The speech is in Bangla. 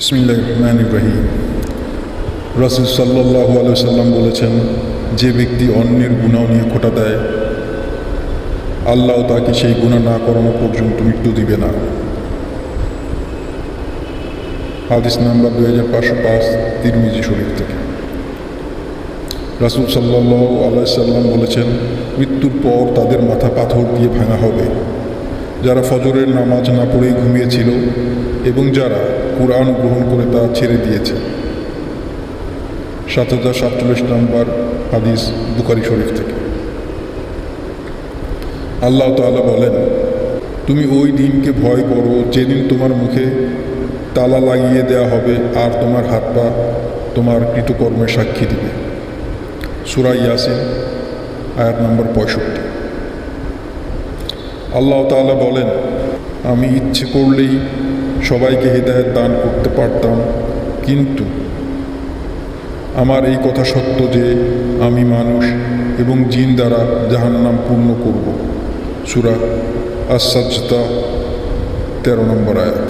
বিসমিল্লাহির রহমানির রহিম। রাসূল সাল্লাল্লাহু আলাইহি ওয়াসাল্লাম বলেছেন, যে ব্যক্তি অন্যের গুনাহ নিয়ে খোঁটা দেয়, আল্লাহ তাকে সেই গুনাহ না করানো পর্যন্ত মৃত্যু দিবে না। হাদিস নাম্বার 2505 তিরমিজি শরীফ থেকে। রাসূল সাল্লাল্লাহু আলাইহি ওয়াসাল্লাম বলেছেন, মৃত্যুর পর তাদের মাথা পাথর দিয়ে ভাঙা হবে, যারা ফজরের নামাজ না পড়েই ঘুমিয়েছিল এবং যারা কুরআন গ্রহণ করে তা ছেড়ে দিয়েছে। 7047 নম্বর হাদিস বুখারী শরীফ থেকে। আল্লাহ তাআলা বলেন, তুমি ওই দিনকে ভয় করো যেদিন তোমার মুখে তালা লাগিয়ে দেয়া হবে আর তোমার হাত পা তোমার কৃতকর্মের সাক্ষী দিবে। সূরা ইয়াসিন আয়াত নম্বর 65। আল্লাহ তাআলা বলেন, আমি ইচ্ছে করলেই সবাইকে হেদায়েত দান করতে পারতাম, কিন্তু আমার এই কথা সত্য যে আমি মানুষ এবং জিন দ্বারা জাহান্নাম পূর্ণ করব। সূরা আস-সাজদা 13 নম্বর আয়াত।